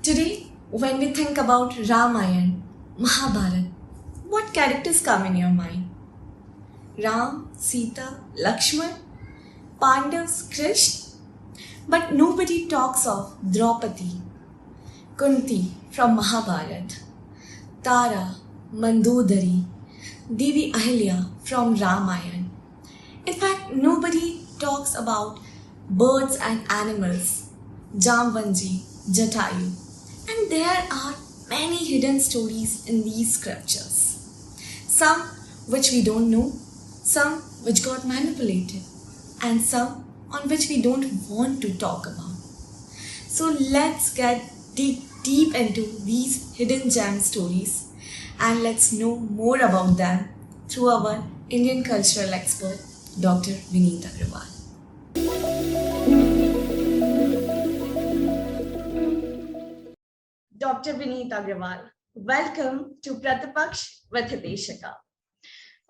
Today, when we think about Ramayana, Mahabharata, what characters come in your mind? Ram, Sita, Lakshman, Pandavas, Krishna? But nobody talks of Draupadi, Kunti from Mahabharata, Tara, Mandodari, Devi Ahilya from Ramayana. In fact, nobody talks about birds and animals, Jamvanji, Jatayu. And there are many hidden stories in these scriptures. Some which we don't know, some which got manipulated, and some on which we don't want to talk about. So let's get deep into these hidden gem stories and let's know more about them through our Indian cultural expert, Dr. Vineet Aggarwal. Dr. Vineet Aggarwal, welcome to Paripaksha with Hiteshika'ss.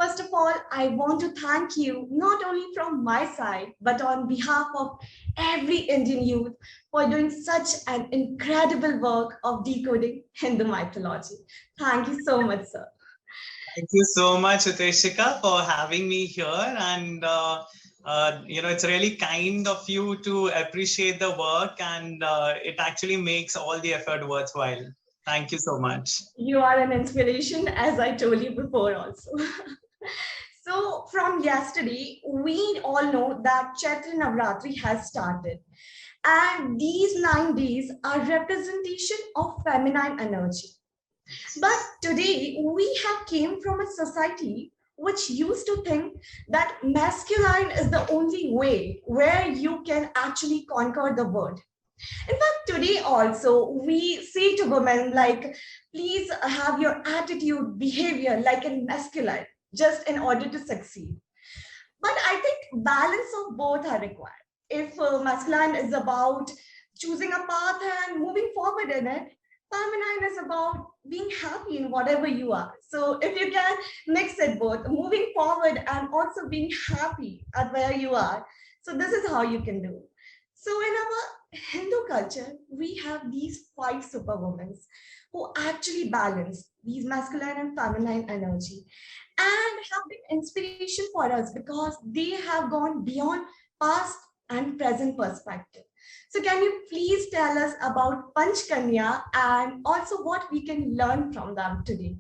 First of all, I want to thank you not only from my side, but on behalf of every Indian youth for doing such an incredible work of decoding Hindu mythology. Thank you so much, sir. Thank you so much, Hiteshika, for having me here. And, it's really kind of you to appreciate the work, and it actually makes all the effort worthwhile. Thank you so much. You are an inspiration, as I told you before also. So from yesterday, we all know that Chaitra Navratri has started. And these 9 days are representation of feminine energy. But today we have came from a society which used to think that masculine is the only way where you can actually conquer the world. In fact, today also we say to women like, please have your attitude, behavior like a masculine just in order to succeed. But I think balance of both are required. If masculine is about choosing a path and moving forward in it, feminine is about being happy in whatever you are. So if you can mix it both, moving forward and also being happy at where you are, so this is how you can do. So in our Hindu culture, we have these 5 superwomen who actually balance these masculine and feminine energy and have been inspiration for us because they have gone beyond past and present perspective. So can you please tell us about Panchakanya and also what we can learn from them today?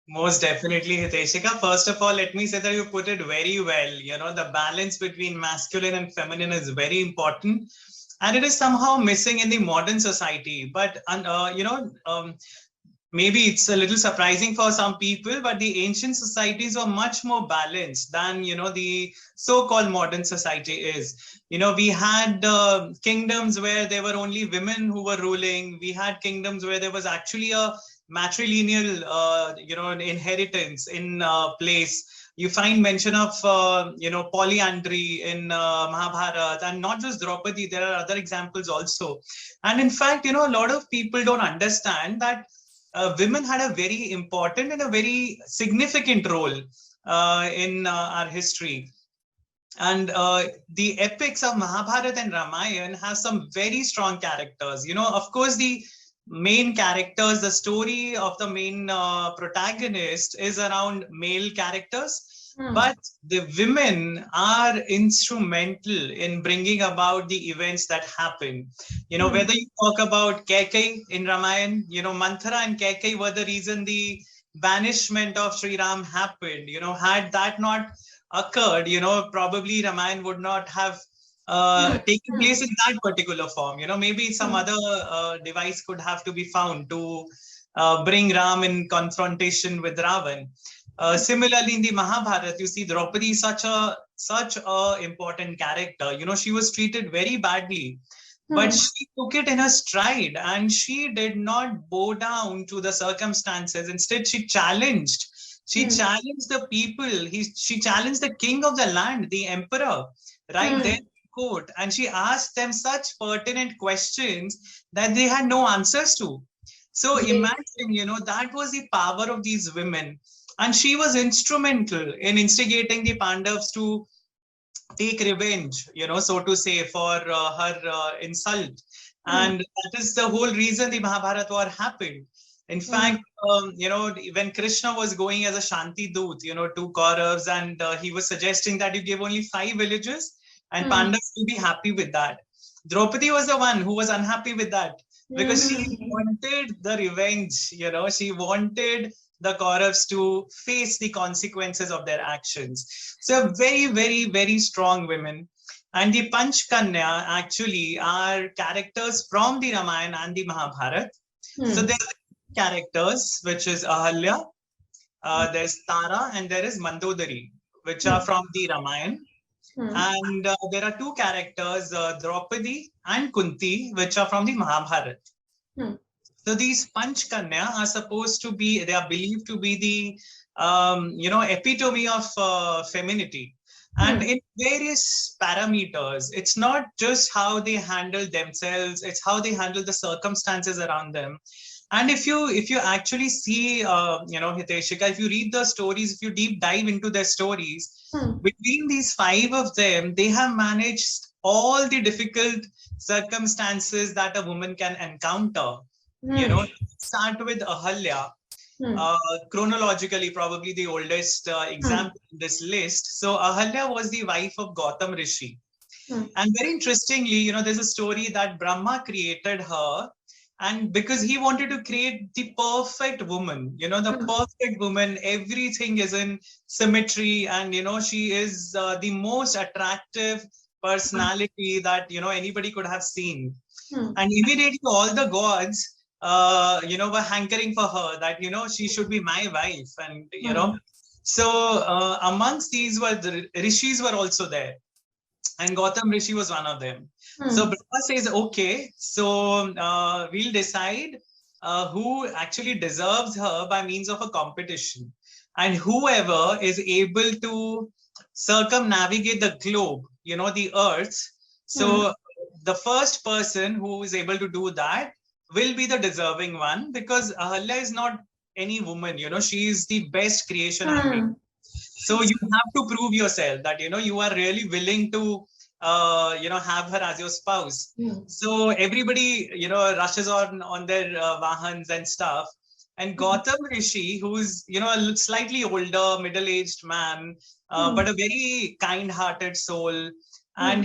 Most definitely, Hiteshika. First of all, let me say that you put it very well. The balance between masculine and feminine is very important. And it is somehow missing in the modern society. But, maybe it's a little surprising for some people, but the ancient societies were much more balanced than, the so-called modern society is. We had kingdoms where there were only women who were ruling. We had kingdoms where there was actually a matrilineal, inheritance in place. You find mention of, polyandry in Mahabharata, and not just Draupadi. There are other examples also. And in fact, a lot of people don't understand that women had a very important and a very significant role in our history. And the epics of Mahabharata and Ramayana have some very strong characters. Of course, the main characters, the story of the main protagonist is around male characters. But the women are instrumental in bringing about the events that happen. Whether you talk about Kaikai in Ramayana, Manthara and Kaikai were the reason the banishment of Sri Ram happened. Had that not occurred, probably Ramayana would not have taken place in that particular form. Maybe some other device could have to be found to bring Ram in confrontation with Ravan. Similarly, in the Mahabharata, you see Draupadi is such a important character. She was treated very badly, but she took it in her stride and she did not bow down to the circumstances. Instead, she challenged. She challenged the people. She challenged the king of the land, the emperor, right there in court, and she asked them such pertinent questions that they had no answers to. So imagine, that was the power of these women. And she was instrumental in instigating the Pandavas to take revenge, so to say, for her insult. Hmm. And that is the whole reason the Mahabharata war happened. In Hmm. fact, when Krishna was going as a Shanti Doot, to Kauravas, and he was suggesting that you give only 5 villages, and Hmm. Pandavas will be happy with that. Draupadi was the one who was unhappy with that, because she Hmm. wanted the revenge. She wanted the Kauravas to face the consequences of their actions. So very, very, very strong women. And the Panchakanya actually are characters from the Ramayana and the Mahabharata. So Hmm. there are characters, which is Ahalya, there's Tara, and there is Mandodari, which are Hmm. from the Ramayana. Hmm. And there are two characters, Draupadi and Kunti, which are from the Mahabharata. Hmm. So these Panchakanya are supposed to be, they are believed to be the, epitome of femininity. And Hmm. in various parameters, it's not just how they handle themselves, it's how they handle the circumstances around them. And if you actually see, Hiteshika, if you read the stories, if you deep dive into their stories, Hmm. between these five of them, they have managed all the difficult circumstances that a woman can encounter. Hmm. Start with Ahalya, Hmm. chronologically, probably the oldest Hmm. example in this list. So Ahalya was the wife of Gautam Rishi. Hmm. And very interestingly, there's a story that Brahma created her. And because he wanted to create the perfect woman, the Hmm. perfect woman, everything is in symmetry. And, she is the most attractive personality that, anybody could have seen. Hmm. And immediately all the gods, were hankering for her, that, she should be my wife. And, Hmm. so amongst these were the rishis were also there, and Gautam Rishi was one of them. So Hmm. Brahma says, okay, so we'll decide who actually deserves her by means of a competition. And whoever is able to circumnavigate the globe, the earth. Hmm. So the first person who is able to do that will be the deserving one, because Ahalya is not any woman, she is the best creation on me. Hmm. So you have to prove yourself that you are really willing to have her as your spouse. Hmm. So everybody rushes on their vahans and stuff. And Gautam Rishi, who's a slightly older, middle-aged man, Hmm. but a very kind-hearted soul, Hmm. and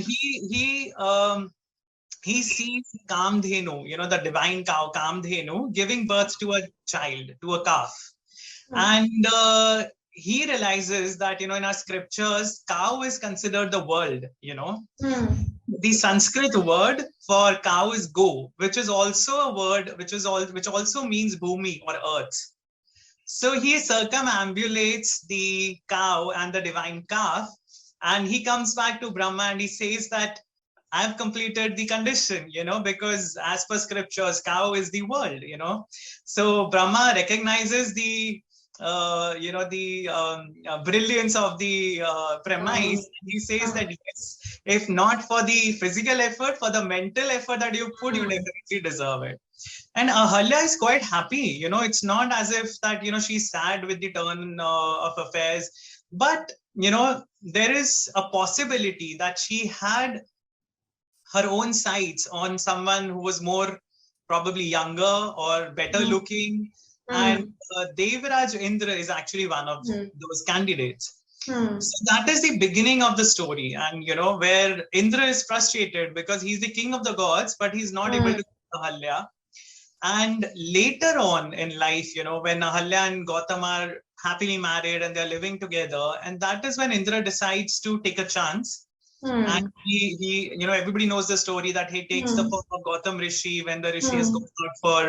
he sees Kamdhenu, the divine cow Kamdhenu, giving birth to a child, to a calf. Hmm. And he realizes that, in our scriptures, cow is considered the world. Hmm. The Sanskrit word for cow is go, which is also a word which also means bhumi or earth. So he circumambulates the cow and the divine calf, and he comes back to Brahma and he says that I've completed the condition, because as per scriptures, cow is the world, So Brahma recognizes the brilliance of the premise. He says that yes, if not for the physical effort, for the mental effort that you put, you Hmm. definitely deserve it. And Ahalya is quite happy. It's not as if that, she's sad with the turn of affairs. But, there is a possibility that she had her own sights on someone who was more probably younger or better Hmm. looking. And Hmm. Devraj Indra is actually one of Hmm. those candidates. Hmm. So that is the beginning of the story. And, where Indra is frustrated because he's the king of the gods, but he's not able Hmm. to kill Ahalya. And later on in life, when Ahalya and Gautam are happily married and they're living together, and that is when Indra decides to take a chance. And Hmm. everybody knows the story that he takes the Hmm. form of Gautam Rishi when the Rishi has Hmm. gone out for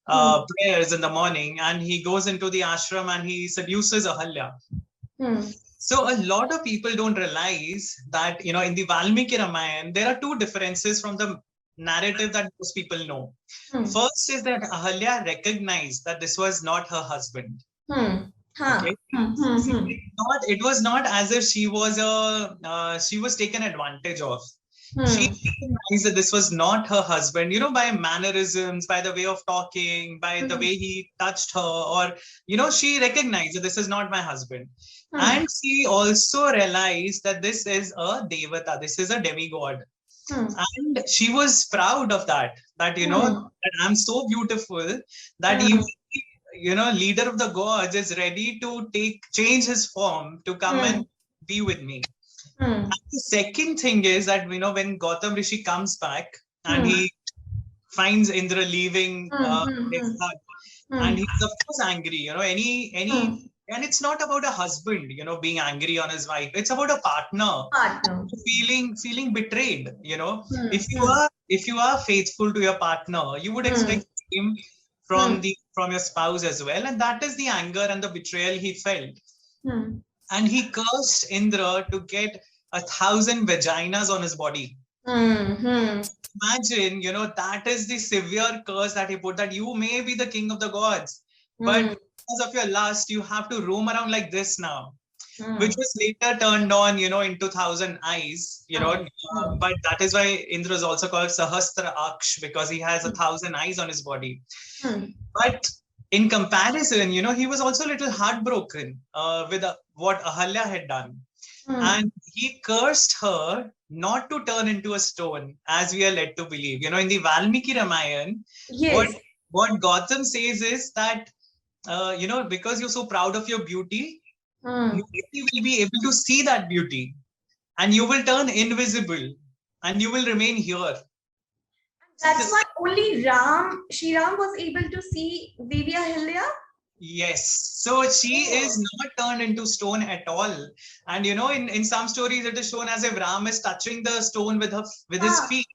Hmm. prayers in the morning, and he goes into the ashram and he seduces Ahalya. Hmm. So a lot of people don't realize that, in the Valmiki Ramayana, there are two differences from the narrative that most people know. Hmm. First is that Ahalya recognized that this was not her husband. Hmm. Okay. Ha. Hmm. Hmm. See, Hmm. it was not as if she was taken advantage of. She Hmm. recognized that this was not her husband, by mannerisms, by the way of talking, by the Hmm. way he touched her, or, she recognized that this is not my husband. Hmm. And she also realized that this is a devata, this is a demigod. Hmm. And she was proud of that, that, Hmm. that I'm so beautiful that Hmm. even, leader of the gods is ready to change his form to come Hmm. and be with me. Hmm. And the second thing is that, when Gautam Rishi comes back and Hmm. he finds Indra leaving Hmm. his Hmm. hut, Hmm. and he's of course angry, Hmm. and it's not about a husband, being angry on his wife. It's about a partner Partner. feeling betrayed. Hmm. If you Hmm. are faithful to your partner, you would Hmm. expect the same Hmm. from your spouse as well, and that is the anger and the betrayal he felt. Hmm. And he cursed Indra to get 1,000 vaginas on his body. Hmm. Hmm. Imagine, that is the severe curse that he put, that you may be the king of the gods, but Hmm. because of your lust, you have to roam around like this now, which Hmm. was later turned on, into 1,000 eyes, Hmm. but that is why Indra is also called Sahastra Aksh, because he has 1,000 eyes on his body. Hmm. But in comparison, he was also a little heartbroken with what Ahalya had done. Hmm. And he cursed her not to turn into a stone, as we are led to believe. In the Valmiki Ramayana, what, Yes. what Gautam says is that, because you're so proud of your beauty, Hmm. nobody will be able to see that beauty, and you will turn invisible, and you will remain here. So, That's why only Shri Ram was able to see Devi Ahilya. yes. So she is Oh. not turned into stone at all. And in some stories it is shown as if Ram is touching the stone with his Ah. feet.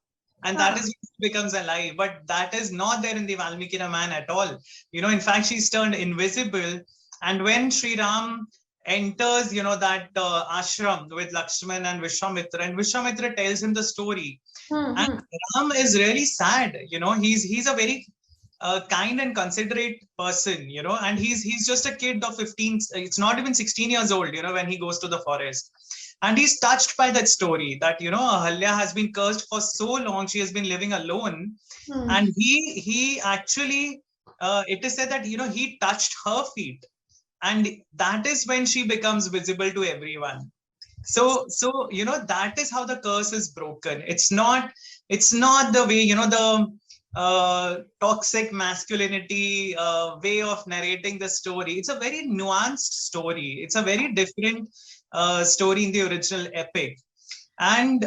And that is Ah. when he becomes alive. But that is not there in the Valmiki Ramayana at all. In fact, she's turned invisible. And when Sri Ram enters, that ashram with Lakshman and Vishwamitra tells him the story. Hmm. And Hmm. Ram is really sad. He's a very kind and considerate person, and he's just a kid of 15. It's not even 16 years old, when he goes to the forest. And he's touched by that story that, Ahalya has been cursed for so long. She has been living alone. Hmm. And he actually, it is said that, he touched her feet. And that is when she becomes visible to everyone. So that is how the curse is broken. It's not the way, the toxic masculinity way of narrating the story. It's a very nuanced story. It's a very different story in the original epic. And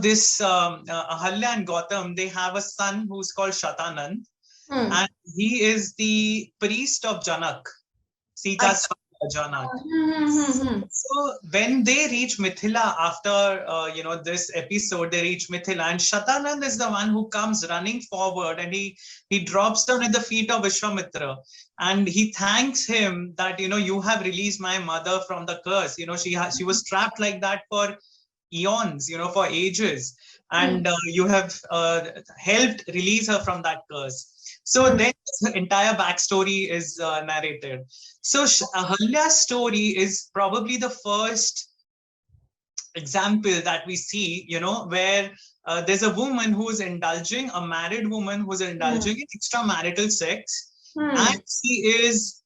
this Ahalya and Gautam, they have a son who's called Shatanand, Hmm. and he is the priest of Janak, Sita's father, Janak. Hmm. Hmm. Hmm. So when they reach Mithila after this episode, they reach Mithila, and Shatanand is the one who comes running forward, and he drops down at the feet of Vishwamitra, and he thanks him that, you have released my mother from the curse. She was trapped like that for eons, for ages, Hmm. and you have helped release her from that curse. So Hmm. then the entire backstory is narrated. So Ahalya's story is probably the first example that we see, where there's a woman who is indulging, a married woman who's Hmm. indulging in extramarital sex, and Hmm. she is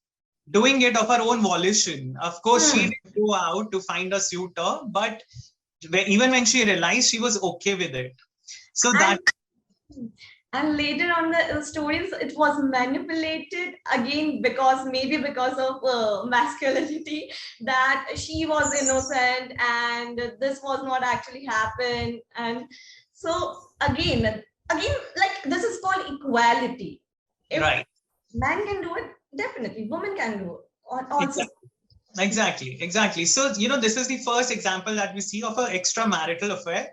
doing it of her own volition. Of course, she Hmm. didn't go out to find a suitor, but even when she realized, she was okay with it. So And that, later on the stories, it was manipulated again, because maybe because of masculinity, that she was innocent and this was not actually happened. And so again, like, this is called equality. If right. man can do it, definitely women can do it also. Exactly. So, this is the first example that we see of an extramarital affair.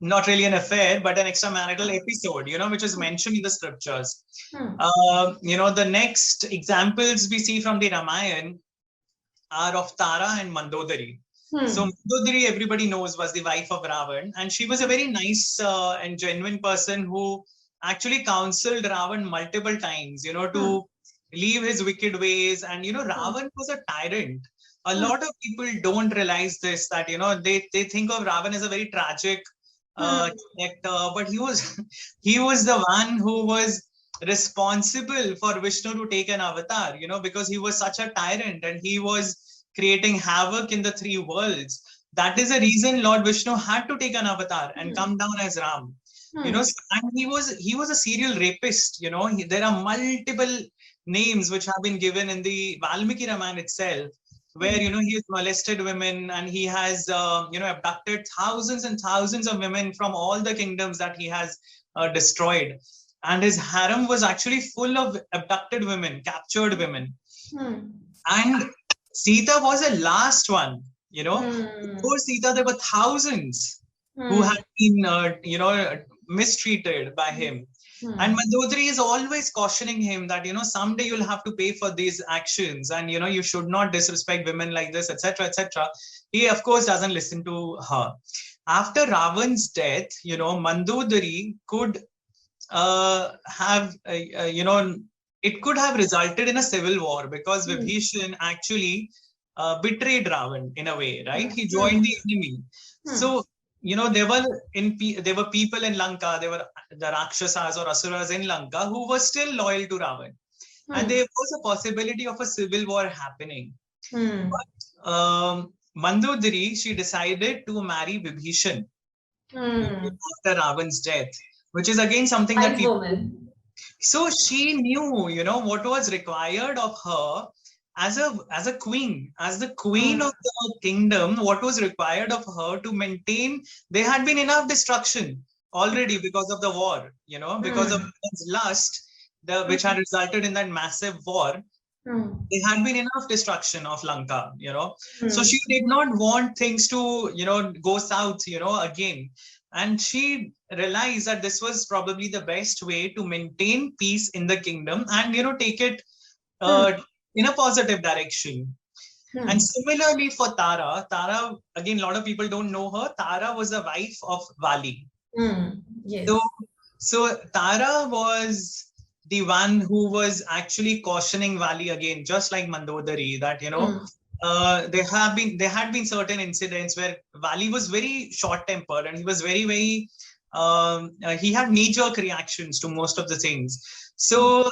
Not really an affair, but an extramarital episode, which is mentioned in the scriptures. Hmm. The next examples we see from the Ramayana are of Tara and Mandodari. So Hmm. Mandodari, everybody knows, was the wife of Ravan, and she was a very nice and genuine person who actually counseled Ravan multiple times, Hmm. to leave his wicked ways. And Hmm. Ravan was a tyrant. A Hmm. lot of people don't realize this, that they think of Ravan as a very tragic Hmm. character, but he was he was the one who was responsible for Vishnu to take an avatar, because he was such a tyrant and he was creating havoc in the three worlds. That is the reason Lord Vishnu had to take an avatar and Hmm. come down as Ram. You know, and he was a serial rapist. You know, there are multiple names which have been given in the Valmiki Ramayana itself, where he has molested women, and he has abducted thousands and thousands of women from all the kingdoms that he has destroyed, and his harem was actually full of abducted women, captured women. And Sita was the last one. Before Sita there were thousands who had been mistreated by him. And Mandodari is always cautioning him that someday you'll have to pay for these actions, and you should not disrespect women like this, etc., etc. He of course doesn't listen to her. After Ravan's death, Mandodari could it could have resulted in a civil war, because Vibhishan actually betrayed Ravan in a way, right? He joined the enemy. So there were people in Lanka, there were the Rakshasas or Asuras in Lanka who were still loyal to Ravan. And there was a possibility of a civil war happening. But Mandodari, she decided to marry Vibhishan after Ravan's death, which is again something that people... So she knew, what was required of her as a queen, as the queen of the kingdom. What was required of her to maintain? There had been enough destruction already because of the war, because of lust, which had resulted in that massive war. There had been enough destruction of Lanka, So she did not want things to, go south, again. And she realized that this was probably the best way to maintain peace in the kingdom and, take it in a positive direction. And similarly for Tara, again, a lot of people don't know her. Tara was the wife of Vali. Yes. So Tara was the one who was actually cautioning Vali again, just like Mandodari, that, there had been certain incidents where Vali was very short-tempered, and he was very, very, he had knee-jerk reactions to most of the things. So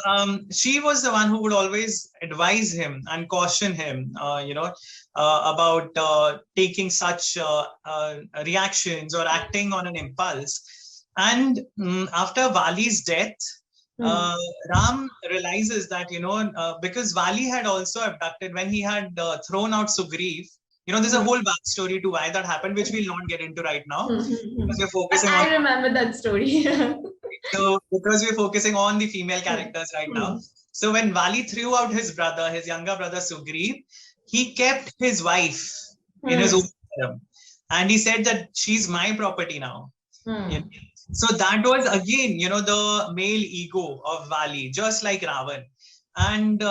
she was the one who would always advise him and caution him, about taking such reactions or acting on an impulse. And after Vali's death, Ram realizes that, because Vali had also abducted when he had thrown out Sugriv. There's a whole backstory to why that happened, which we'll not get into right now. Because we're focusing I remember that story. So, because we're focusing on the female characters right now. So when Vali threw out his brother, his younger brother Sugriv, he kept his wife in his own harem. And he said that she's my property now. So that was again, the male ego of Vali, just like Ravan. And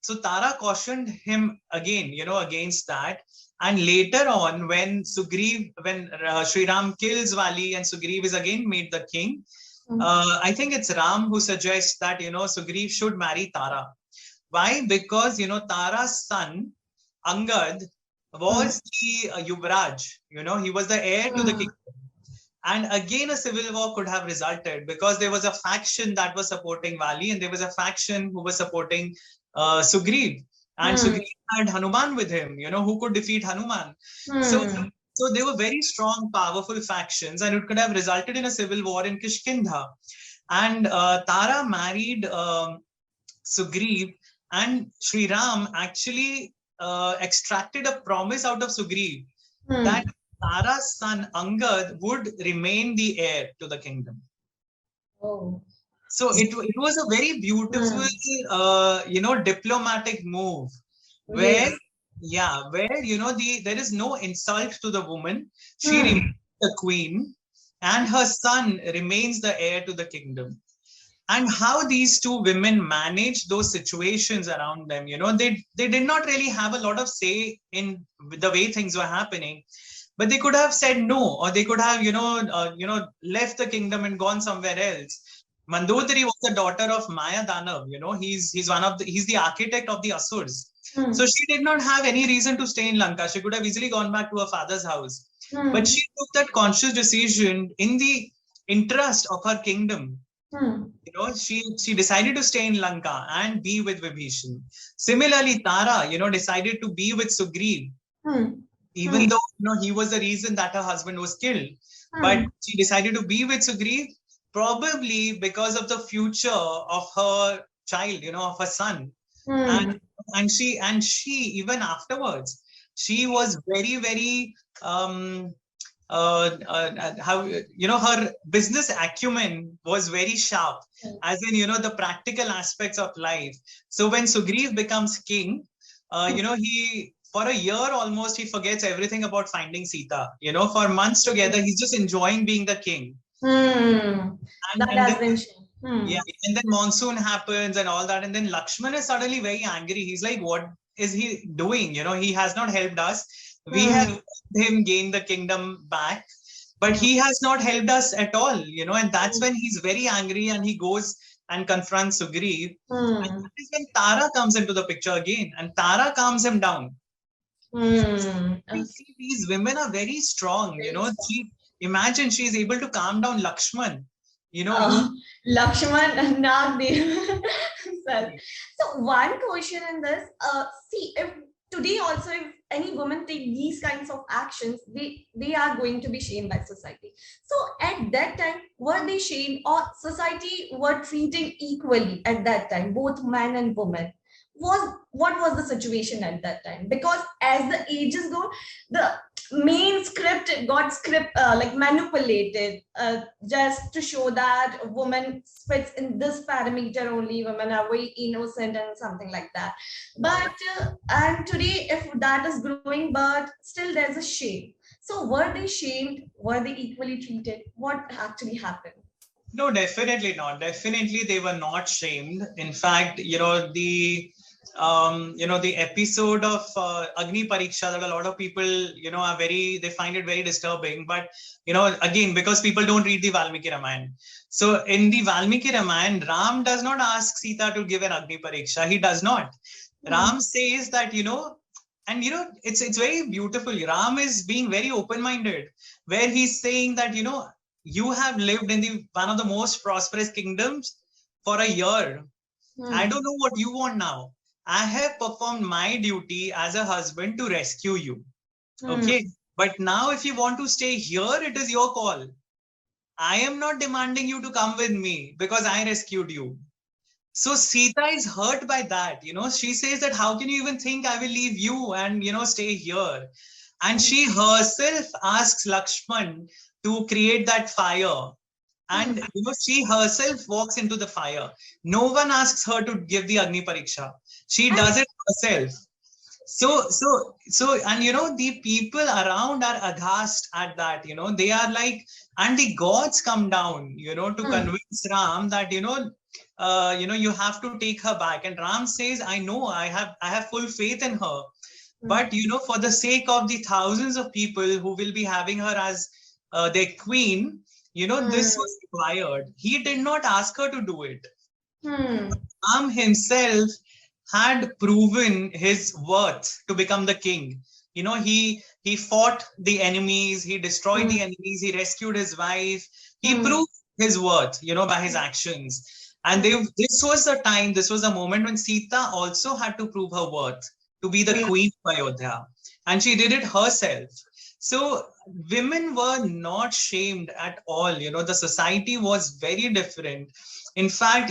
so Tara cautioned him again, against that. And later on, when Sri Ram kills Vali and Sugriv is again made the king, I think it's Ram who suggests that, Sugriv should marry Tara. Why? Because, Tara's son, Angad, was the Yuvraj, he was the heir to the kingdom. And again, a civil war could have resulted, because there was a faction that was supporting Vali, and there was a faction who was supporting Sugriv. And Sugriv had Hanuman with him, who could defeat Hanuman. So they were very strong, powerful factions, and it could have resulted in a civil war in Kishkindha. And Tara married Sugriv, and Sri Ram actually extracted a promise out of Sugriv that Tara's son Angad would remain the heir to the kingdom. So it was a very beautiful, diplomatic move where, there is no insult to the woman. She remains the queen, and her son remains the heir to the kingdom. And how these two women managed those situations around them, they did not really have a lot of say in the way things were happening. But they could have said no, or they could have, left the kingdom and gone somewhere else. Mandodari was the daughter of Maya Danav. He's the architect of the Asurs. So she did not have any reason to stay in Lanka. She could have easily gone back to her father's house. But she took that conscious decision in the interest of her kingdom. She decided to stay in Lanka and be with Vibhishan. Similarly, Tara, decided to be with Sugriv. even though he was the reason that her husband was killed. But she decided to be with Sugriv, probably because of the future of her child, of her son. And she even afterwards, she was very, very how her business acumen was very sharp, as in the practical aspects of life. So when Sugriv becomes king, he, for a year almost, he forgets everything about finding Sita. For months together, he's just enjoying being the king. That has been shown. Yeah, and then monsoon happens and all that, and then Lakshman is suddenly very angry. He's like, what is he doing? He has not helped us. We have helped him gain the kingdom back, but he has not helped us at all, and that's when he's very angry and he goes and confronts Sugriv. And that is when Tara comes into the picture again, and Tara calms him down. See, these women are very strong, imagine she's able to calm down Lakshman. Lakshman Nagdev. So one question in this, see, if today also, if any woman take these kinds of actions, they are going to be shamed by society. So at that time, were they shamed, or society were treating equally at that time, both man and woman? What was the situation at that time? Because as the ages go, the main script got like manipulated, just to show that women fits in this parameter only, women are very innocent and something like that. But and today, if that is growing, but still there's a shame. So were they shamed? Were they equally treated? What actually happened? No, definitely not. Definitely they were not shamed. In fact, the episode of Agni Pariksha that a lot of people, are they find it very disturbing. But, again, because people don't read the Valmiki Ramayana. So in the Valmiki Ramayana, Ram does not ask Sita to give an Agni Pariksha. He does not. Ram says that, and, it's very beautiful. Ram is being very open-minded, where he's saying that, you have lived in one of the most prosperous kingdoms for a year. I don't know what you want now. I have performed my duty as a husband to rescue you. Okay. But now if you want to stay here, it is your call. I am not demanding you to come with me because I rescued you. So Sita is hurt by that. She says that how can you even think I will leave you and, stay here? And she herself asks Lakshman to create that fire. And she herself walks into the fire. No one asks her to give the Agni Pariksha. She does it herself. So, and the people around are aghast at that. They are like, and the gods come down, to convince Ram that you have to take her back. And Ram says, I know, I have full faith in her. But for the sake of the thousands of people who will be having her as their queen, this was required. He did not ask her to do it. Ram himself had proven his worth to become the king. He fought the enemies, he destroyed the enemies, he rescued his wife. He proved his worth, by his actions. And this was the moment when Sita also had to prove her worth to be the queen of Ayodhya. And she did it herself. So women were not shamed at all. The society was very different. In fact,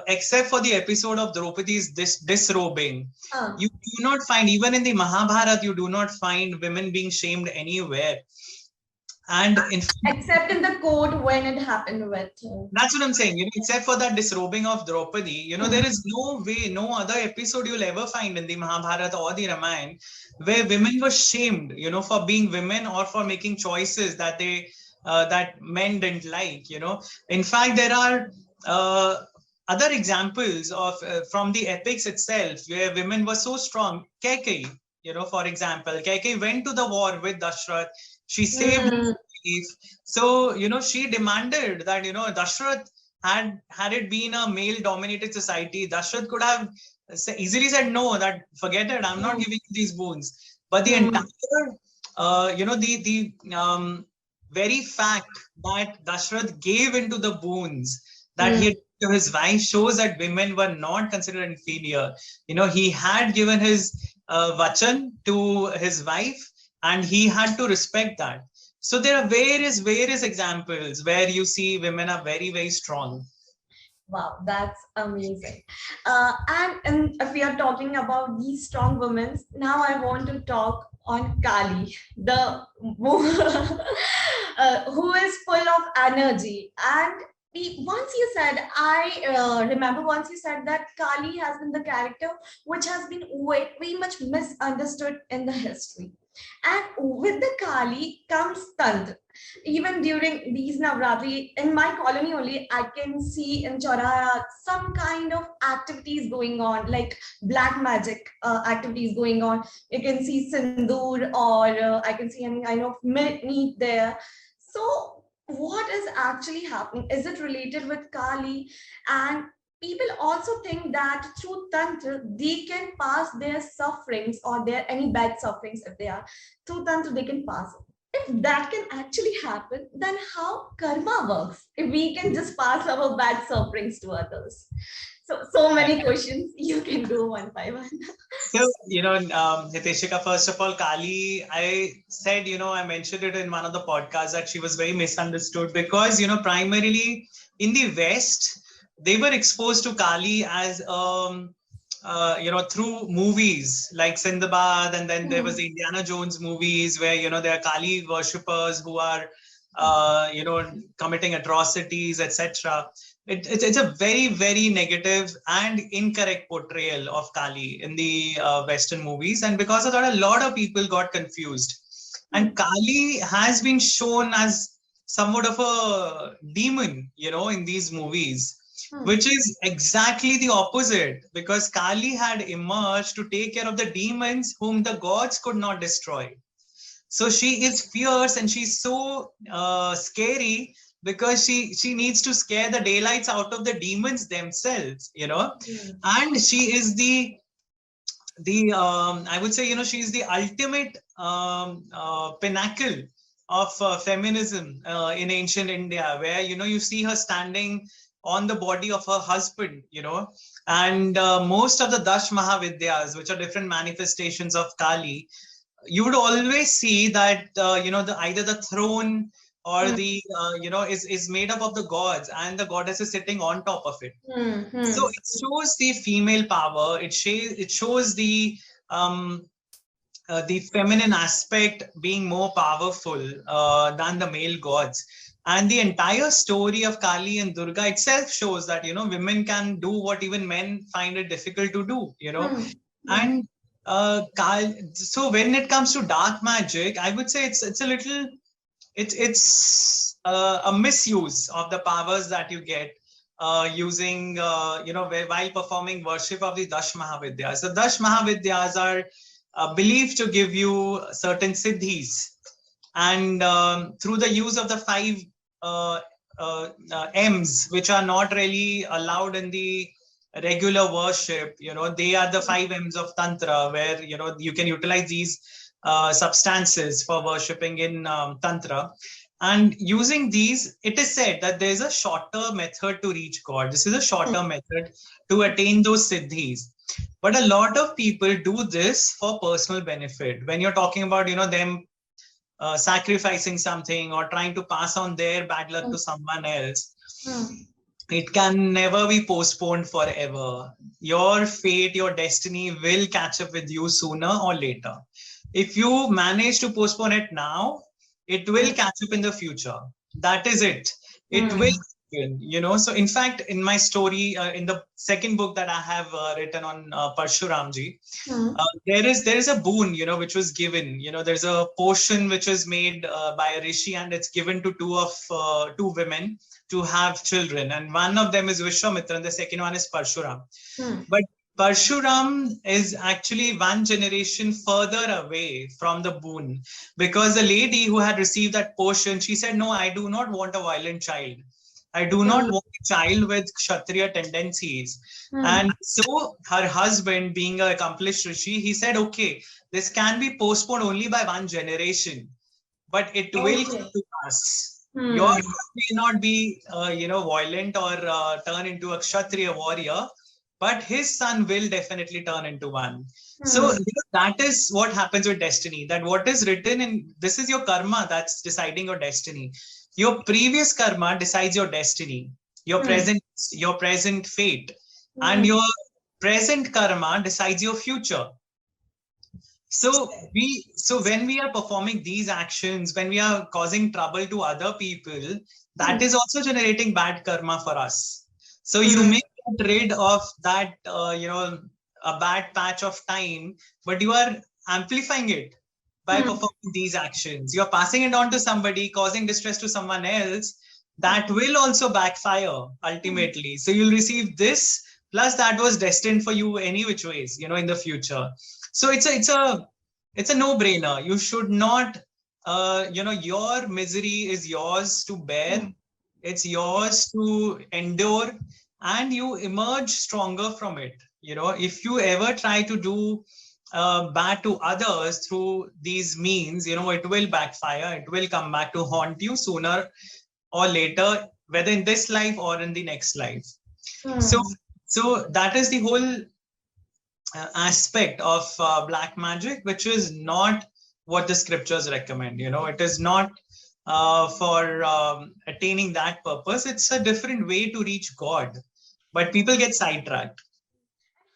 except for the episode of Draupadi's disrobing, you do not find, even in the Mahabharata, you do not find women being shamed anywhere. And except in the court when it happened with. That's what I'm saying. Except for that disrobing of Draupadi, there is no way, no other episode you'll ever find in the Mahabharata or the Ramayana where women were shamed, for being women or for making choices that that men didn't like. In fact, there are other examples of from the epics itself where women were so strong. Kaikeyi, for example, Kaikeyi went to the war with Dashrath. She saved his life. So, she demanded that, Dashrath, had it been a male-dominated society, Dashrath could have easily said, no, that forget it, I'm not giving you these boons. But the entire, the very fact that Dashrath gave into the boons that he had to his wife shows that women were not considered inferior. He had given his vachan to his wife, and he had to respect that. So there are various examples where you see women are very, very strong. Wow, that's amazing. And if we are talking about these strong women, now I want to talk on Kali, the who is full of energy. And once you said, I remember once you said that Kali has been the character which has been way much misunderstood in the history. And with the Kali comes Tantra. Even during these Navratri, in my colony only, I can see in Choraya some kind of activities going on, like black magic activities going on. You can see sindoor, or I can see any kind of meat there. So, what is actually happening? Is it related with Kali? And people also think that through Tantra, they can pass their sufferings or their any bad sufferings if they are. Through Tantra, they can pass it. If that can actually happen, then how karma works? If we can just pass our bad sufferings to others. So many questions. You can go one by one. So, Hiteshika, first of all, Kali, I said, I mentioned it in one of the podcasts that she was very misunderstood because, primarily in the West, they were exposed to Kali as, through movies like Sindbad, and then there was the Indiana Jones movies where, there are Kali worshippers who are, committing atrocities, etc. It's a very, very negative and incorrect portrayal of Kali in the Western movies. And because of that, a lot of people got confused. And Kali has been shown as somewhat of a demon, in these movies, which is exactly the opposite, because Kali had emerged to take care of the demons whom the gods could not destroy. So she is fierce and she's so scary because she needs to scare the daylights out of the demons themselves, and she is the I would say, she's the ultimate pinnacle of feminism in ancient India, where, you see her standing on the body of her husband, and most of the Dash Mahavidyas, which are different manifestations of Kali, you would always see that, either the throne or the, is made up of the gods, and the goddess is sitting on top of it. So it shows the female power. It shows the feminine aspect being more powerful than the male gods. And the entire story of Kali and Durga itself shows that, women can do what even men find it difficult to do, And so when it comes to dark magic, I would say it's a little, it's a misuse of the powers that you get using, while performing worship of the Dash Mahavidyas. The Dash Mahavidyas are believed to give you certain siddhis. And through the use of the 5 M's, which are not really allowed in the regular worship, they are the 5 M's of Tantra, where, you can utilize these substances for worshipping in Tantra. And using these, it is said that there's a shorter method to reach God. This is a shorter method to attain those siddhis. But a lot of people do this for personal benefit. When you're talking about, them sacrificing something or trying to pass on their bad luck to someone else, it can never be postponed forever. Your fate, your destiny will catch up with you sooner or later. If you manage to postpone it now, it will catch up in the future. That is it. It will happen, So in fact, in my story, in the second book that I have written on Parshuraam ji, there is a boon, which was given. There's a potion which is made by a rishi, and it's given to two women to have children. And one of them is Vishwamitra, and the second one is Parshuraam. But Parshuraam is actually one generation further away from the boon, because the lady who had received that potion, she said, no, I do not want a violent child. I do not want a child with Kshatriya tendencies. And so her husband, being an accomplished rishi, he said, okay, this can be postponed only by one generation, but it will come to pass. Your husband may not be, violent or turn into a Kshatriya warrior, but his son will definitely turn into one. So that is what happens with destiny, that what is written in, this is your karma that's deciding your destiny. Your previous karma decides your destiny, your present fate, and your present karma decides your future. So when we are performing these actions, when we are causing trouble to other people, that is also generating bad karma for us. So you may get rid of that, a bad patch of time, but you are amplifying it by performing these actions. You're passing it on to somebody, causing distress to someone else. That will also backfire ultimately. So you'll receive this, plus that was destined for you any which ways, in the future. So it's a no-brainer. You should not, your misery is yours to bear. It's yours to endure, and you emerge stronger from it. If you ever try to do bad to others through these means, it will backfire. It will come back to haunt you sooner or later, whether in this life or in the next life. So that is the whole aspect of black magic, which is not what the scriptures recommend. It is not for attaining that purpose. It's a different way to reach God, but people get sidetracked.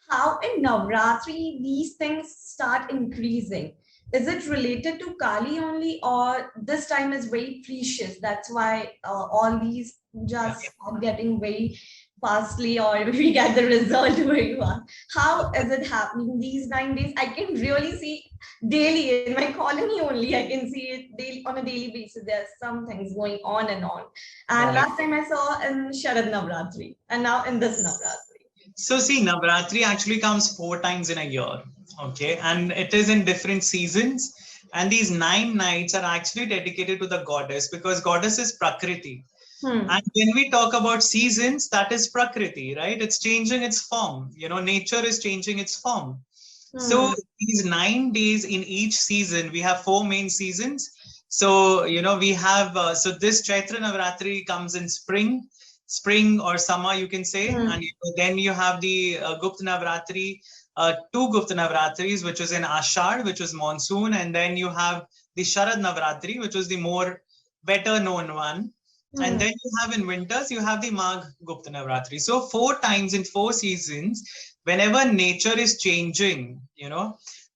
How in Navratri these things start increasing? Is it related to Kali only, or this time is very precious? That's why all these just are getting very fastly, or we get the result very fast. How is it happening these 9 days? I can really see daily in my colony only. I can see it daily on a daily basis. There's some things going on and on. And last time I saw in Sharad Navratri, and now in this Navratri. So see, Navratri actually comes 4 times in a year, okay? And it is in different seasons. And these 9 nights are actually dedicated to the goddess, because goddess is Prakriti. And when we talk about seasons, that is Prakriti, right? It's changing its form. Nature is changing its form. So these 9 days in each season, we have 4 main seasons. So, we have, so this Chaitra Navratri comes in spring or summer, you can say. And then you have the Gupta Navratri, 2 Gupta Navratris, which is in Ashad, which is monsoon. And then you have the Sharad Navratri, which is the more better known one. And then you have in winters, you have the Magh Gupta Navratri. So 4 times in 4 seasons, whenever nature is changing,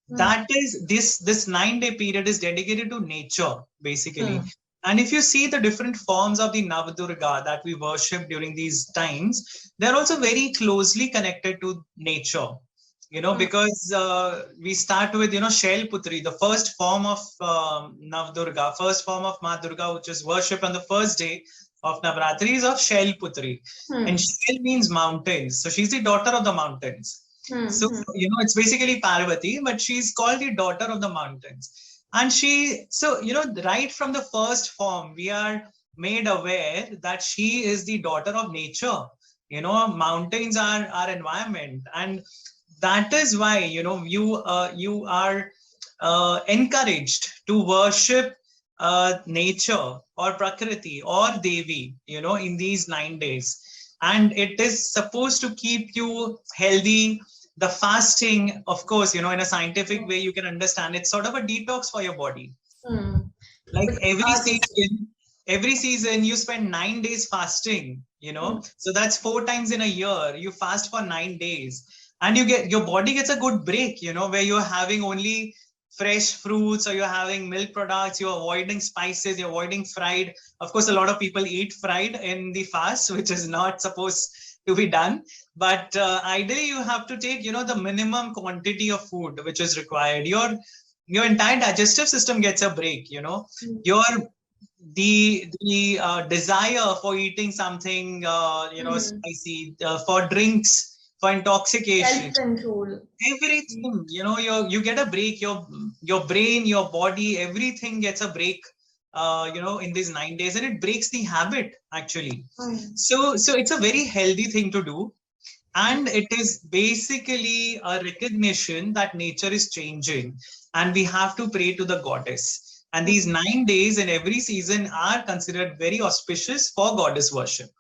that is this 9-day period is dedicated to nature, basically. And if you see the different forms of the Navdurga that we worship during these times, they're also very closely connected to nature, because we start with, Shailputri, the first form of Navdurga, first form of Ma Durga, which is worshipped on the first day of Navratri, is of Shailputri. And Shail means mountains. So she's the daughter of the mountains. So, it's basically Parvati, but she's called the daughter of the mountains. And right from the first form, we are made aware that she is the daughter of nature. Mountains are our environment. And that is why, you are encouraged to worship nature or Prakriti or Devi, in these 9 days. And it is supposed to keep you healthy. The fasting, of course, in a scientific way, you can understand it's sort of a detox for your body. Like every season you spend 9 days fasting, so that's 4 times in a year. You fast for 9 days and your body gets a good break, where you're having only fresh fruits, or you're having milk products, you're avoiding spices, you're avoiding fried. Of course, a lot of people eat fried in the fast, which is not supposed to be done. But ideally, you have to take, the minimum quantity of food which is required. Your entire digestive system gets a break. Your the desire for eating something, spicy, for drinks, for intoxication, Self-control, everything. You get a break. Your brain, your body, everything gets a break. In these 9 days, and it breaks the habit actually. So it's a very healthy thing to do, and it is basically a recognition that nature is changing, and we have to pray to the goddess. And these 9 days in every season are considered very auspicious for goddess worship.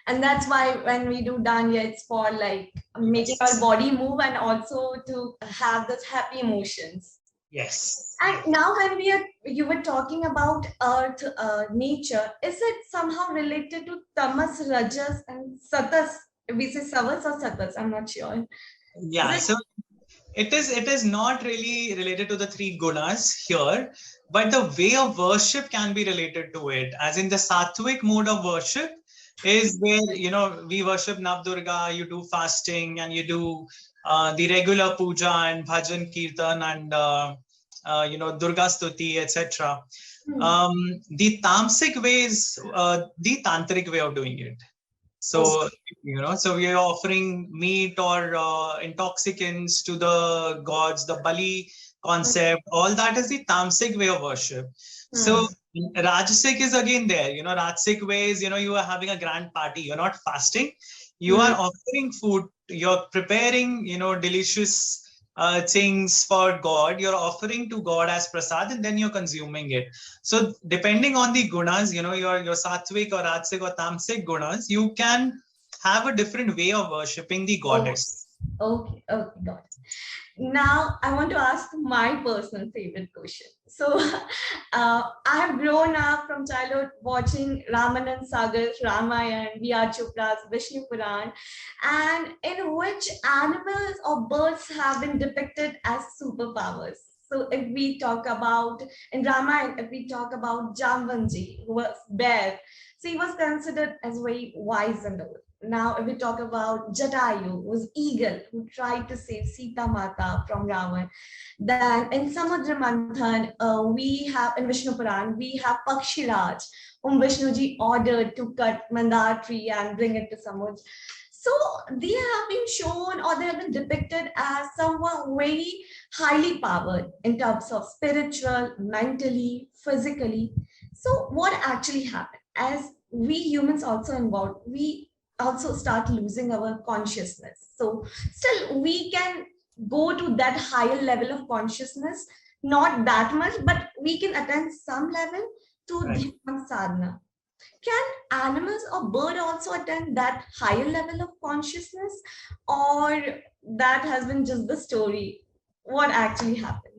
And that's why when we do danya, it's for like making our body move and also to have those happy emotions. Yes. And now when you were talking about earth, nature, is it somehow related to tamas, rajas, and satas? We say savas or satas, I'm not sure. Is Yeah. it? So it is not really related to the three gunas here, but the way of worship can be related to it. As in the sattvic mode of worship is where we worship Navdurga, you do fasting and you do the regular puja and bhajan kirtan and Durga Stuti, etc. Hmm. The tamasic way is the tantric way of doing it. Okay. So, so we are offering meat or intoxicants to the gods, the Bali concept, all that is the tamasic way of worship. Hmm. So, Rajasic is again there, Rajasic way is, you are having a grand party, you're not fasting, you Hmm. are offering food, you're preparing, delicious things for God, you're offering to God as prasad and then you're consuming it. So depending on the gunas, your sattvic or rajasic or tamasic gunas, you can have a different way of worshipping the Okay. goddess. Okay. Okay. Got it. Now I want to ask my personal favorite question. So I have grown up from childhood watching Ramanand Sagar's Ramayana, V.R. Chopra's Vishnu Puran, and in which animals or birds have been depicted as superpowers. So if we talk about in Ramayana, if we talk about Jamvanji, who was bear, so he was considered as very wise and old. Now, if we talk about Jatayu, was eagle who tried to save Sita Mata from Ravan. Then in Samudra Manthan, we have in Vishnu Puran, we have Pakshiraj, whom Vishnuji ordered to cut mandar tree and bring it to Samudra. So they have been shown or they have been depicted as someone very highly powered in terms of spiritual, mentally, physically. So what actually happened? As we humans also involved, we also start losing our consciousness. So still we can go to that higher level of consciousness, not that much, but we can attain some level to Right. dhyan sadhana. Can animals or bird also attain that higher level of consciousness, or that has been just the story? What actually happened?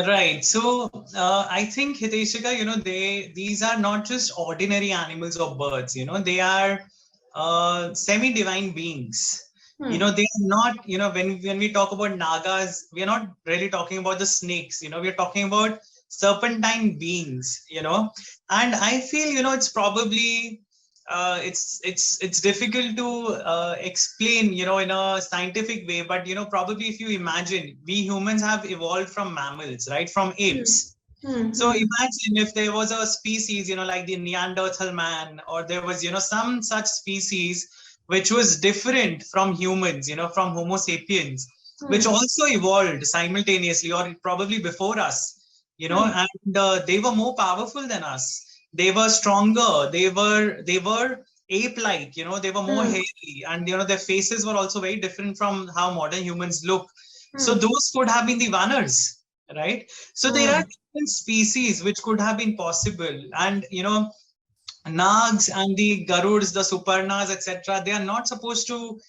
Right. So I think Hiteshika, these are not just ordinary animals or birds, they are semi-divine beings. Hmm. They are not, when we talk about nagas, we are not really talking about the snakes, we're talking about serpentine beings, and I feel, it's probably it's difficult to explain in a scientific way, but probably if you imagine, we humans have evolved from mammals, right, from Hmm. apes. Hmm. So Hmm. imagine if there was a species, like the Neanderthal man, or there was, some such species which was different from humans, from Homo sapiens, which Hmm. also evolved simultaneously or probably before us, Hmm. and they were more powerful than us. They were stronger. They were ape-like, they were more Hmm. hairy, and their faces were also very different from how modern humans look. So Hmm. those could have been the Vanars, right? So there are Hmm. different species which could have been possible, and nags and the garuds, the suparnas, etc. They are not supposed to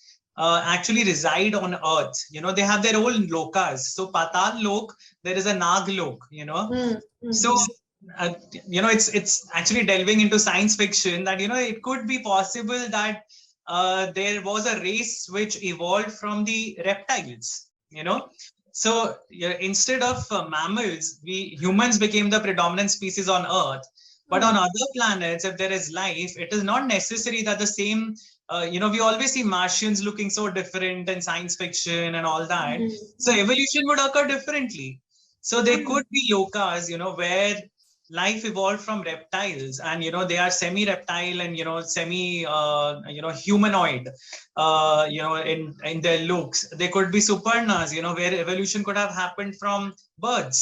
actually reside on earth. They have their own lokas. So patal lok, there is a nag lok. Hmm. So Hmm. uh, it's actually delving into science fiction that it could be possible that there was a race which evolved from the reptiles. So instead of mammals, we humans became the predominant species on earth. But Hmm. on other planets, if there is life, it is not necessary that the same, we always see Martians looking so different in science fiction and all that. So Hmm. evolution would occur differently. So there Hmm. could be lokas, where life evolved from reptiles, and they are semi-reptile and humanoid, in their looks. They could be supernas, where evolution could have happened from birds,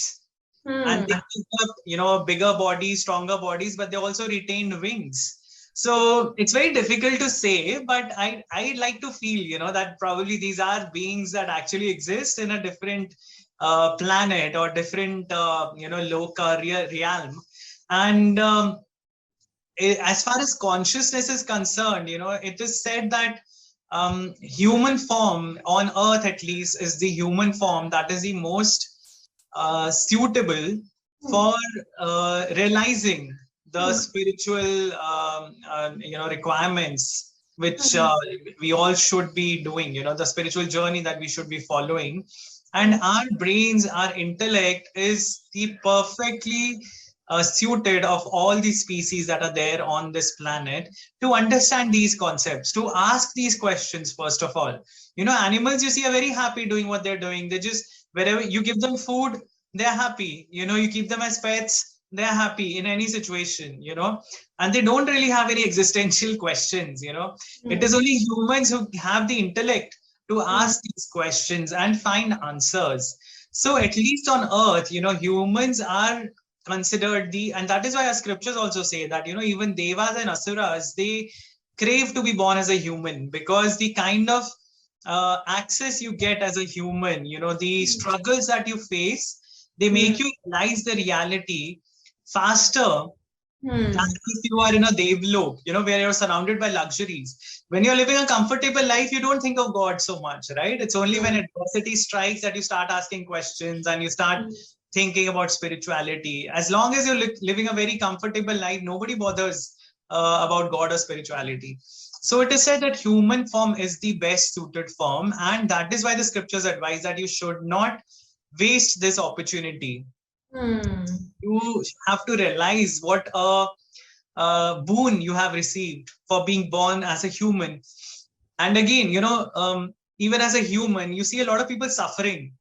and Hmm. they pick up bigger bodies, stronger bodies, but they also retained wings. So it's very difficult to say, but I like to feel that probably these are beings that actually exist in a different planet or different realm. And as far as consciousness is concerned, it is said that human form on earth, at least, is the human form that is the most suitable for realizing the spiritual requirements which we all should be doing, the spiritual journey that we should be following. And our brains, our intellect is the perfectly suited of all the species that are there on this planet to understand these concepts, to ask these questions. First of all, animals you see are very happy doing what they're doing. They just, wherever you give them food, they're happy. You keep them as pets, they're happy in any situation, and they don't really have any existential questions. It is only humans who have the intellect to ask these questions and find answers. So at least on earth, humans are considered and that is why our scriptures also say that, even devas and asuras, they crave to be born as a human, because the kind of access you get as a human, the struggles that you face, they make you realize the reality faster than if you are in a devlok, where you're surrounded by luxuries. When you're living a comfortable life, you don't think of God so much, right? It's only when adversity strikes that you start asking questions and you start thinking about spirituality. As long as you're living a very comfortable life, nobody bothers about God or spirituality. So it is said that human form is the best suited form, and that is why the scriptures advise that you should not waste this opportunity. You have to realize what a boon you have received for being born as a human. And again, even as a human, you see a lot of people suffering.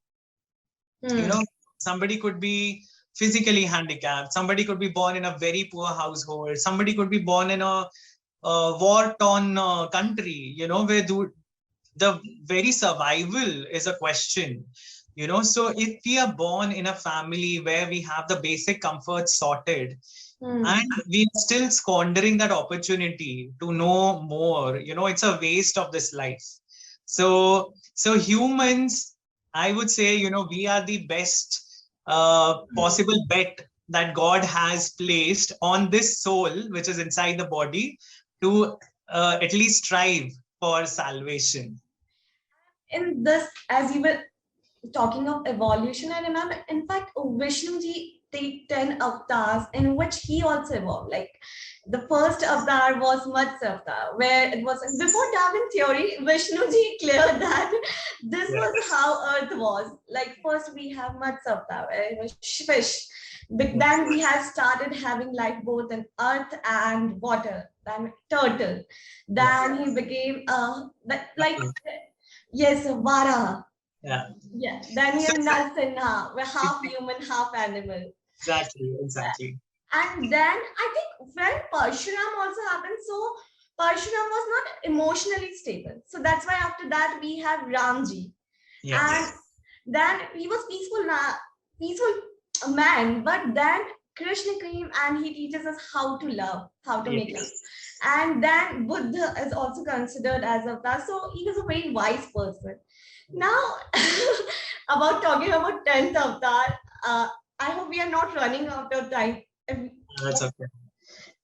Somebody could be physically handicapped, somebody could be born in a very poor household, somebody could be born in a war-torn country, where the very survival is a question. So if we are born in a family where we have the basic comforts sorted, and we are still squandering that opportunity to know more, it's a waste of this life. So humans, I would say, we are the best possible bet that God has placed on this soul, which is inside the body, to at least strive for salvation. In this, as you were talking of evolution, I remember, in fact, Vishnu ji take 10 avatars in which he also evolved. Like the first avatar was Matsya avatar, where it was before Darwin theory, Vishnu ji cleared that this was how Earth was. Like first we have Matsya avatar, where it was fish. But then we have started having life both in earth and water, then turtle. Then he became yes, Vara. Yeah. Then you have Nal we're half human, half animal. Exactly. And then I think when Parshuraam also happened, so Parshuraam was not emotionally stable. So that's why after that we have Ramji. And then he was peaceful man, but then Krishna came and he teaches us how to love, how to make love. And then Buddha is also considered as a avatar. So he was a very wise person. Now, about talking about 10th avatar, I hope we are not running out of time. That's okay.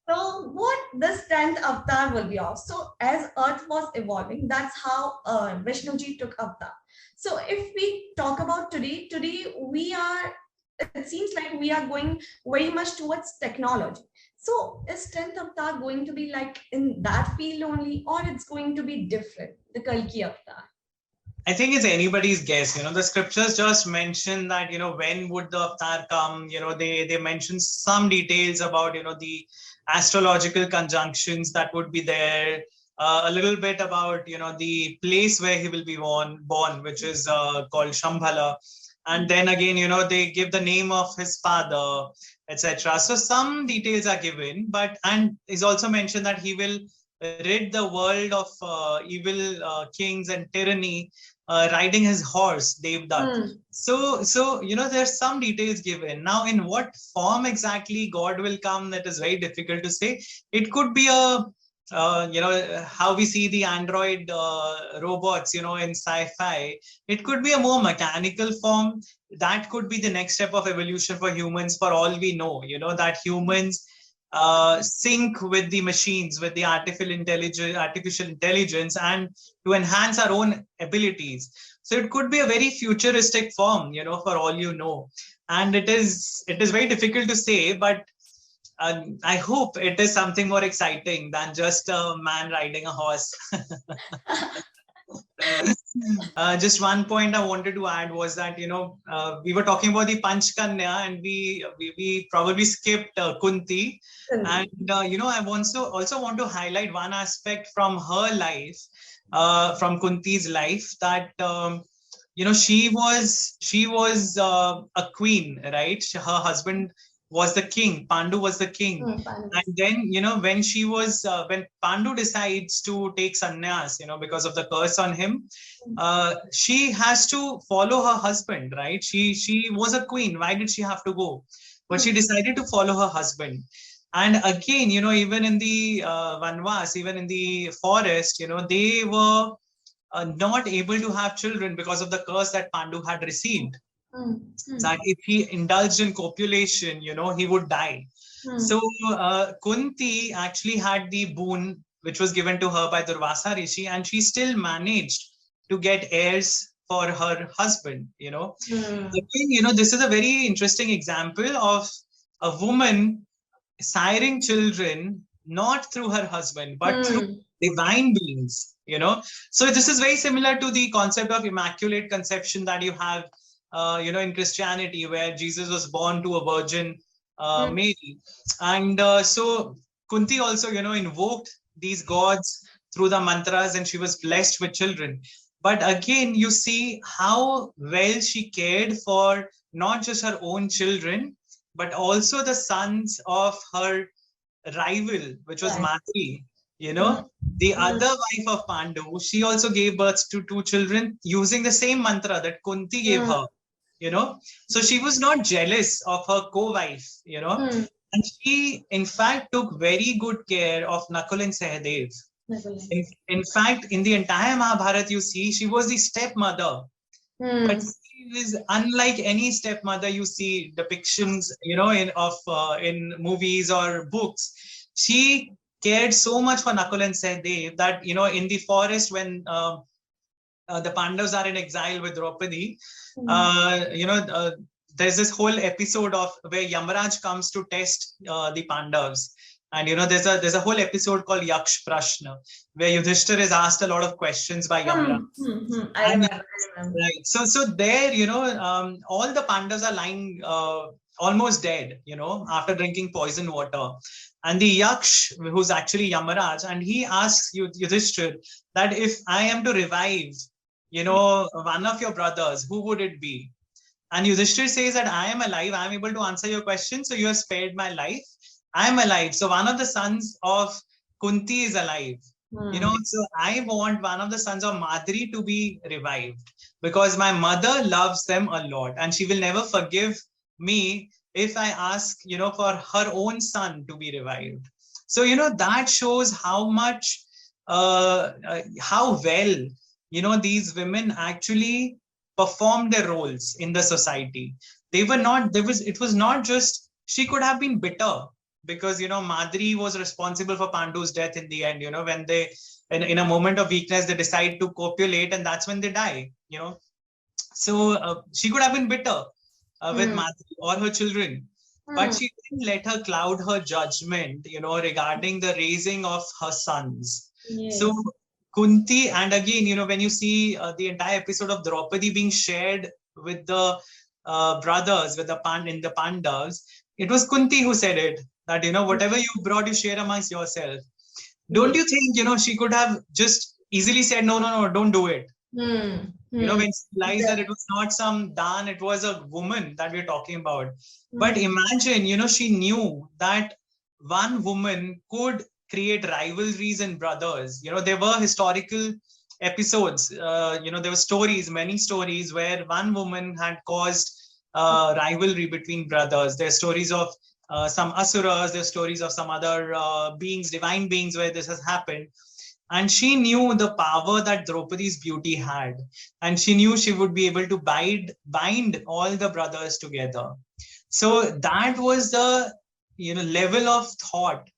So what this 10th avatar will be of. So as Earth was evolving, that's how Vishnuji took avatar. So if we talk about today it seems like we are going very much towards technology. So is 10th avatar going to be like in that field only, or it's going to be different, the Kalki avatar? I think it's anybody's guess. The scriptures just mention that, when would the avatar come? They mention some details about, the astrological conjunctions that would be there. A little bit about, the place where he will be born, which is called Shambhala. And then again, they give the name of his father, etc. So some details are given, and it's also mentioned that he will rid the world of evil kings and tyranny, riding his horse, Devdutt. So there's some details given. Now, in what form exactly God will come, that is very difficult to say. It could be how we see the android robots, in sci-fi. It could be a more mechanical form. That could be the next step of evolution for humans, for all we know, that humans sync with the machines, with the artificial intelligence, and to enhance our own abilities. So it could be a very futuristic form, for all you know. And it is very difficult to say, but I hope it is something more exciting than just a man riding a horse. Just one point I wanted to add was that we were talking about the Panchakanya, and we probably skipped Kunti, and I also want to highlight one aspect from her life, from Kunti's life, that she was a queen, right? Her husband was the king. Pandu was the king. And then, when Pandu decides to take sannyas, because of the curse on him, she has to follow her husband, right? She was a queen. Why did she have to go? But she decided to follow her husband. And again, even in the Vanvas, even in the forest, they were not able to have children because of the curse that Pandu had received. That if he indulged in copulation, he would die. So Kunti actually had the boon which was given to her by Durvasa Rishi, and she still managed to get heirs for her husband. Again, this is a very interesting example of a woman siring children not through her husband, but through divine beings. So this is very similar to the concept of immaculate conception that you have in Christianity, where Jesus was born to a virgin Mary. And so Kunti also, invoked these gods through the mantras, and she was blessed with children. But again, you see how well she cared for not just her own children, but also the sons of her rival, which was Matri. The other wife of Pandu, she also gave birth to two children using the same mantra that Kunti gave her. So she was not jealous of her co-wife, and she in fact took very good care of Nakul and Sahadev. In fact, in the entire Mahabharata, you see, she was the stepmother, but she is unlike any stepmother you see depictions, in movies or books. She cared so much for Nakul and Sahadev that, in the forest, when the Pandavas are in exile with Draupadi, there's this whole episode of where Yamaraj comes to test the Pandavas. And there's a whole episode called Yaksh Prashna, where Yudhishthir is asked a lot of questions by Yamaraj. I remember. Right. So there, all the Pandavas are lying almost dead, after drinking poison water. And the Yaksh, who's actually Yamaraj, and he asks Yudhishthir that if I am to revive, one of your brothers, who would it be? And Yudhishthir says that I am alive. I am able to answer your question. So you have spared my life. I am alive. So one of the sons of Kunti is alive. So I want one of the sons of Madri to be revived, because my mother loves them a lot, and she will never forgive me if I ask, for her own son to be revived. So, that shows how much, how well, these women actually performed their roles in the society. It was not just, she could have been bitter, because, Madri was responsible for Pandu's death in the end, when they, in a moment of weakness, they decide to copulate, and that's when they die, So she could have been bitter with Madri or her children, but she didn't let her cloud her judgment, regarding the raising of her sons. Yes. So Kunti, and again, when you see the entire episode of Draupadi being shared with the brothers, with the Pandavas, it was Kunti who said it, that, whatever you brought, you share amongst yourself. Don't you think, she could have just easily said, no, don't do it. When she realized that it was not some Dan, it was a woman that we're talking about. But imagine, she knew that one woman could create rivalries in brothers. There were historical episodes, there were stories, many stories, where one woman had caused rivalry between brothers. There are stories of some asuras, there are stories of some other beings, divine beings, where this has happened. And she knew the power that Draupadi's beauty had. And she knew she would be able to bind all the brothers together. So that was the level of thought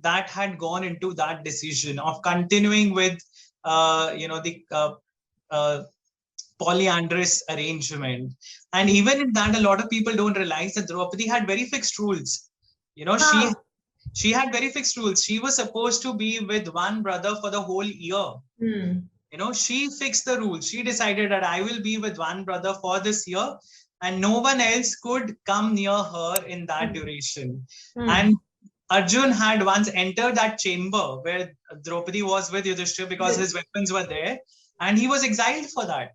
that had gone into that decision of continuing with the uh, polyandrous arrangement. And even in that, a lot of people don't realize that Draupadi had very fixed rules. She Ah. she had very fixed rules. She was supposed to be with one brother for the whole year. She fixed the rules. She decided that I will be with one brother for this year, and no one else could come near her in that duration. And Arjun had once entered that chamber where Draupadi was with Yudhishthira because his weapons were there, and he was exiled for that.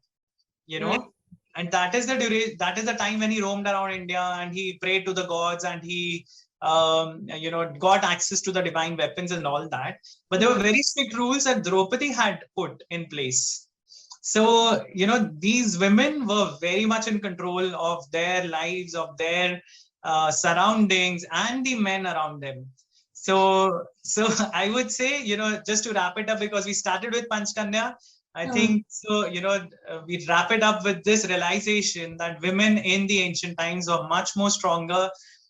And that is the time when he roamed around India and he prayed to the gods, and he got access to the divine weapons and all that. But there were very strict rules that Draupadi had put in place. So, these women were very much in control of their lives, of their surroundings, and the men around them. So I would say, just to wrap it up, because we started with Panchakanya, I think so, we wrap it up with this realization that women in the ancient times were much more stronger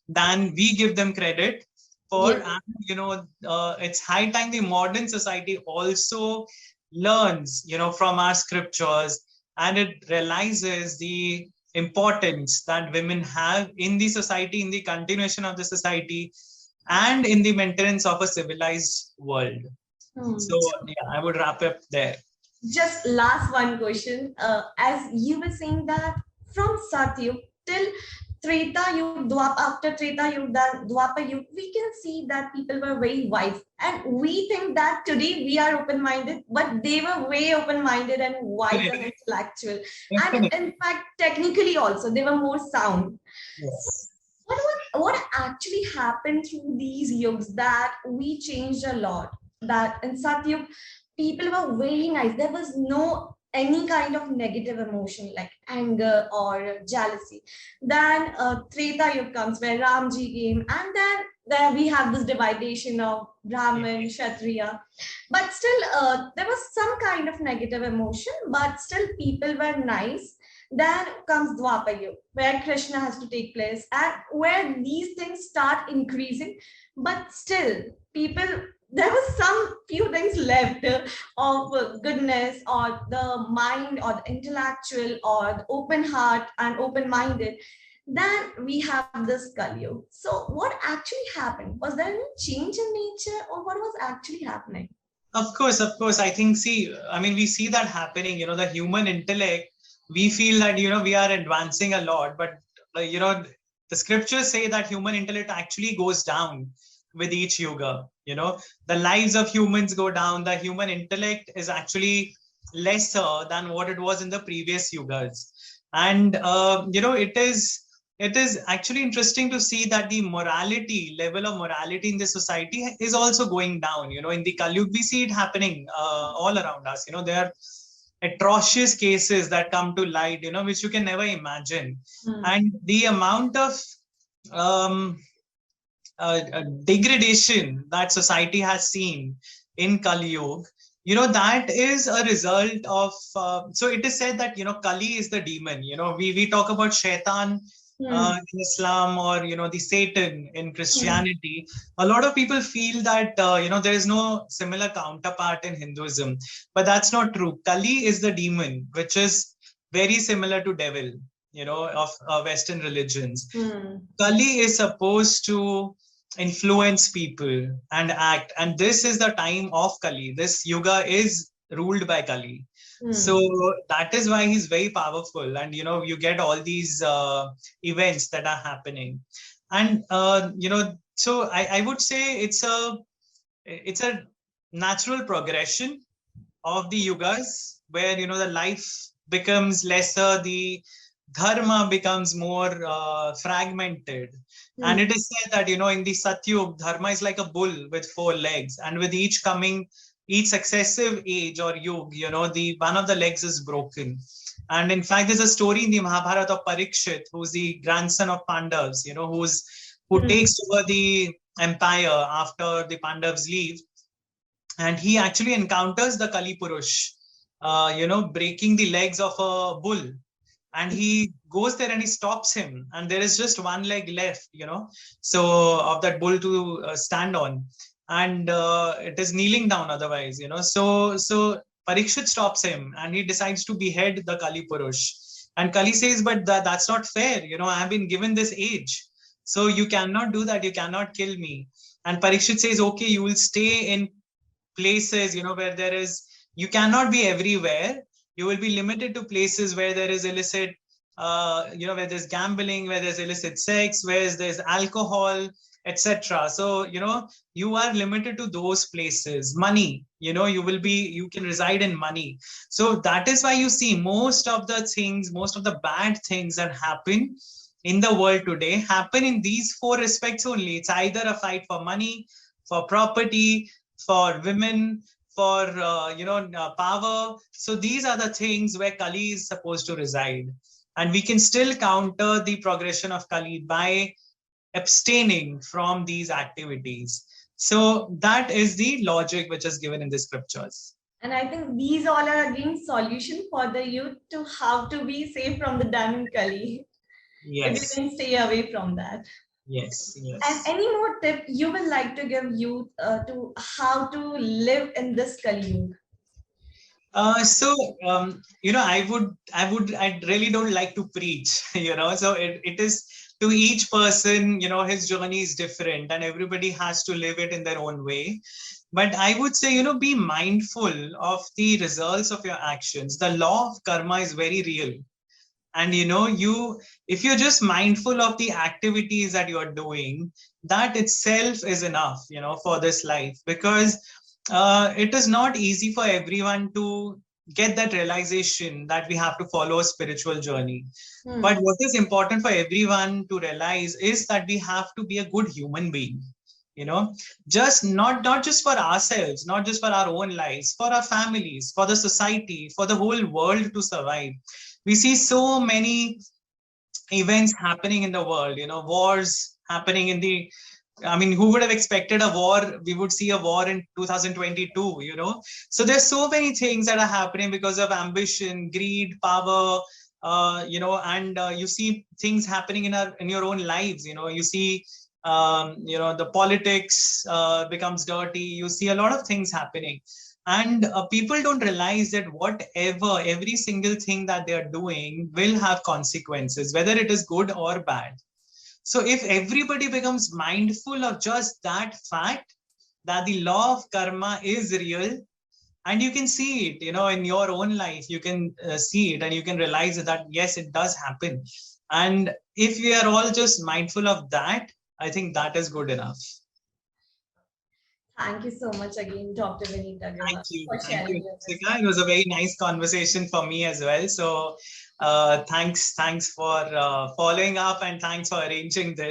than we give them credit for. Yes. And, it's high time the modern society also learns, from our scriptures, and it realizes the importance that women have in the society, in the continuation of the society, and in the maintenance of a civilized world. So, yeah, I would wrap up there. Just last one question. As you were saying that from Satyug till Treta Yug, after Treta Yug, then Dwapar Yug, we can see that people were very wise. And we think that today we are open-minded, but they were way open-minded and wise and intellectual. And in fact, technically also, they were more sound. Yes. What actually happened through these yugs that we changed a lot? That in Satyug, people were very nice. There was no any kind of negative emotion like anger or jealousy. Then Treta Yuga comes where Ramji came, and then there we have this dividation of Brahmin, Kshatriya. But still, there was some kind of negative emotion, but still people were nice. Then comes Dwapar Yuga, where Krishna has to take place, and where these things start increasing. But still, people, there was some few things left of goodness or the mind or the intellectual or the open heart and open-minded. Then we have this Kali Yuga. So what actually happened? Was there any change in nature, or what was actually happening? Of course. I think, we see that happening, the human intellect, we feel that, we are advancing a lot, but, the scriptures say that human intellect actually goes down with each yuga. The lives of humans go down. The human intellect is actually lesser than what it was in the previous yugas. And, it is actually interesting to see that the level of morality in the society is also going down. In the Kali Yuga, we see it happening all around us. There are atrocious cases that come to light, which you can never imagine. And the amount of degradation that society has seen in Kali Yuga, that is a result of, so it is said that, Kali is the demon. We talk about Shaitan in Islam, or, the Satan in Christianity. A lot of people feel that, there is no similar counterpart in Hinduism, but that's not true. Kali is the demon, which is very similar to devil, of Western religions. Kali is supposed to influence people and act, and this is the time of Kali. This yuga is ruled by Kali. So that is why he's very powerful, and you get all these events that are happening. And so I would say it's a natural progression of the yugas, where the life becomes lesser, the dharma becomes more fragmented. And it is said that, in the Satyug, dharma is like a bull with 4 legs. And with each successive age or yug, the one of the legs is broken. And in fact, there's a story in the Mahabharata of Parikshit, who's the grandson of Pandavas, who takes over the empire after the Pandavas leave. And he actually encounters the Kali Purush, breaking the legs of a bull. and he goes there and he stops him, and there is just one leg left, so of that bull to stand on, and it is kneeling down otherwise, so Parikshit stops him and he decides to behead the Kali Purush. And Kali says, but that's not fair, I have been given this age, so you cannot do that, you cannot kill me. And Parikshit says, okay, you will stay in places, where there is, you cannot be everywhere. You will be limited to places where there is illicit, where there's gambling, where there's illicit sex, where there's alcohol, etc. So, you are limited to those places. Money, you can reside in money. So that is why you see most of the things, most of the bad things that happen in the world today happen in these four respects only. It's either a fight for money, for property, for women, for power. So these are the things where Kali is supposed to reside, and we can still counter the progression of Kali by abstaining from these activities. So that is the logic which is given in the scriptures. And I think these all are again solution for the youth to how to be safe from the damning Kali. If you Yes. can stay away from that. Yes. And any more tip you would like to give youth to how to live in this Kali Yuga? I really don't like to preach, so it is to each person, his journey is different and everybody has to live it in their own way. But I would say, be mindful of the results of your actions. The law of karma is very real. And, if you're just mindful of the activities that you're doing, that itself is enough, for this life, because it is not easy for everyone to get that realization that we have to follow a spiritual journey. But what is important for everyone to realize is that we have to be a good human being, just not just for ourselves, not just for our own lives, for our families, for the society, for the whole world to survive. We see so many events happening in the world, wars happening in the, I mean, who would have expected a war? We would see a war in 2022, So there's so many things that are happening because of ambition, greed, power, and you see things happening in your own lives. You see, the politics becomes dirty. You see a lot of things happening. And people don't realize that every single thing that they are doing will have consequences, whether it is good or bad. So if everybody becomes mindful of just that fact, that the law of karma is real, and you can see it, in your own life, you can see it and you can realize that, yes, it does happen. And if we are all just mindful of that, I think that is good enough. Thank you so much again, Dr. Vineet Aggarwal, for Thank sharing you, your Jessica. It was a very nice conversation for me as well. So thanks for following up, and thanks for arranging this.